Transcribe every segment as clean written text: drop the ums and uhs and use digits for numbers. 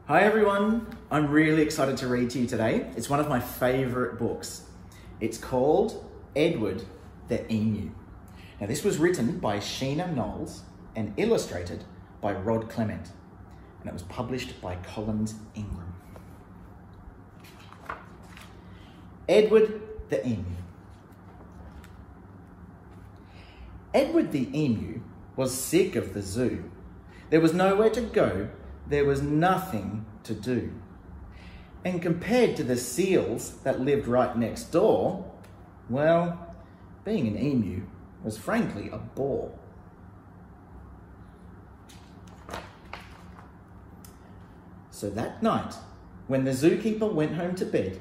Hi everyone, I'm really excited to read to you today. It's one of my favourite books. It's called Edward the Emu. Now this was written by Sheena Knowles and illustrated by Rod Clement, and it was published by Ingram. Edward the Emu. Edward the Emu was sick of the zoo. There was nowhere to go, there was nothing to do. And compared to the seals that lived right next door, well, being an emu was frankly a bore. So that night, when the zookeeper went home to bed,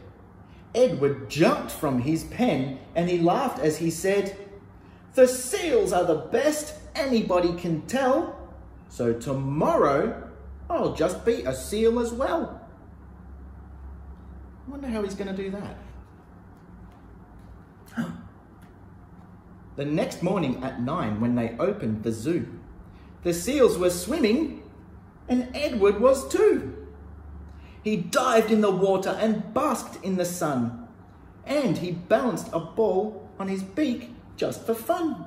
Edward jumped from his pen and he laughed as he said, "The seals are the best anybody can tell, so tomorrow I'll just be a seal as well." I wonder how he's going to do that. The next morning at 9, when they opened the zoo, the seals were swimming and Edward was too. He dived in the water and basked in the sun, and he balanced a ball on his beak just for fun.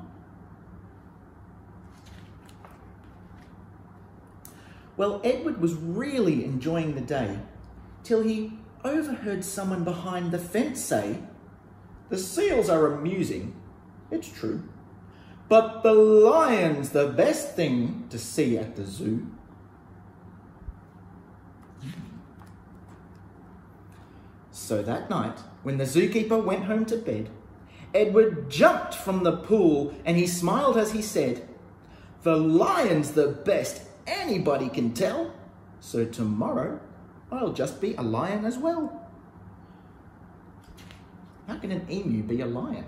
Well, Edward was really enjoying the day till he overheard someone behind the fence say, "The seals are amusing, it's true, but the lion's the best thing to see at the zoo." So that night, when the zookeeper went home to bed, Edward jumped from the pool and he smiled as he said, "The lion's the best anybody can tell, so tomorrow I'll just be a lion as well." How can an emu be a lion?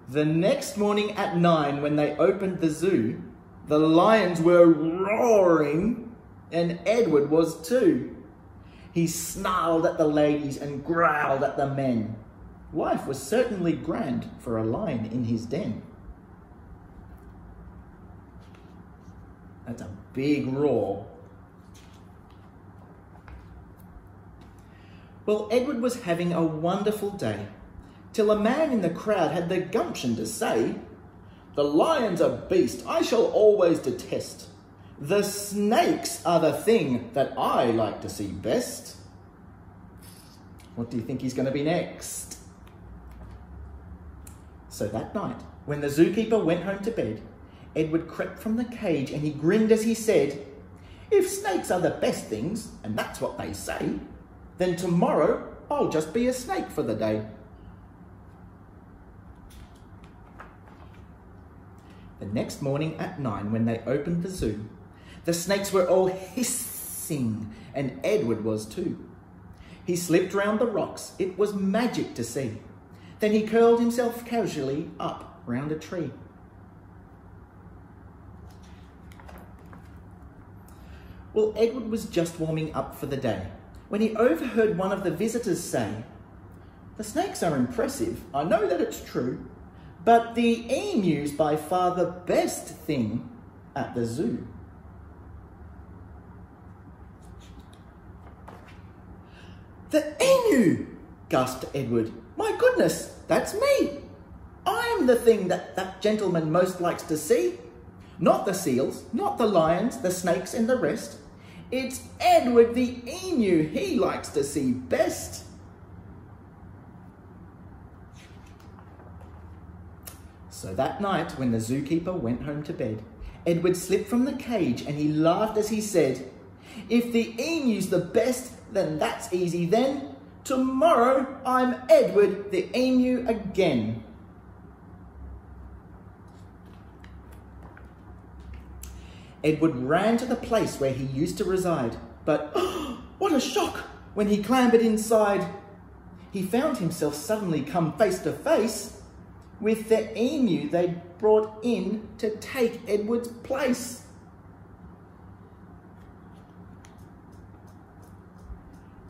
The next morning at 9, when they opened the zoo, the lions were roaring and Edward was too. He snarled at the ladies and growled at the men. Life was certainly grand for a lion in his den. That's a big roar. Well, Edward was having a wonderful day till a man in the crowd had the gumption to say, "The lion's a beast I shall always detest. The snakes are the thing that I like to see best." What do you think he's going to be next? So that night, when the zookeeper went home to bed, Edward crept from the cage and he grinned as he said, "If snakes are the best things, and that's what they say, then tomorrow I'll just be a snake for the day." The next morning at 9, when they opened the zoo, the snakes were all hissing and Edward was too. He slipped round the rocks. It was magic to see. Then he curled himself casually up round a tree. Well, Edward was just warming up for the day when he overheard one of the visitors say, "The snakes are impressive, I know that it's true, but the emu's by far the best thing at the zoo." "The emu!" gasped Edward. "My goodness, that's me! I'm the thing that gentleman most likes to see. Not the seals, not the lions, the snakes and the rest. It's Edward the Emu he likes to see best." So that night, when the zookeeper went home to bed, Edward slipped from the cage and he laughed as he said, "If the emu's the best, then that's easy then. Tomorrow I'm Edward the Emu again." Edward ran to the place where he used to reside, but what a shock when he clambered inside. He found himself suddenly come face to face with the emu they'd brought in to take Edward's place.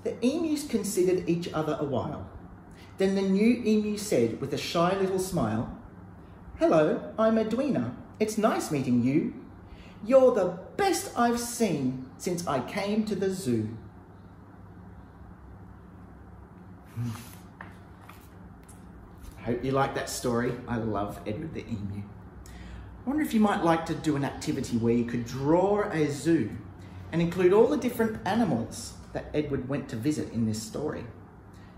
The emus considered each other a while. Then the new emu said with a shy little smile, "Hello, I'm Edwina. It's nice meeting you. You're the best I've seen since I came to the zoo. Hope you like that story. I love Edward the Emu. I wonder if you might like to do an activity where you could draw a zoo and include all the different animals that Edward went to visit in this story.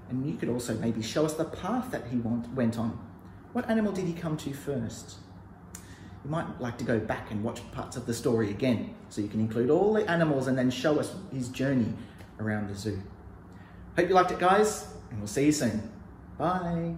And you could also maybe show us the path that he went on. What animal did he come to first? You might like to go back and watch parts of the story again, so you can include all the animals and then show us his journey around the zoo. Hope you liked it, guys, and we'll see you soon. Bye.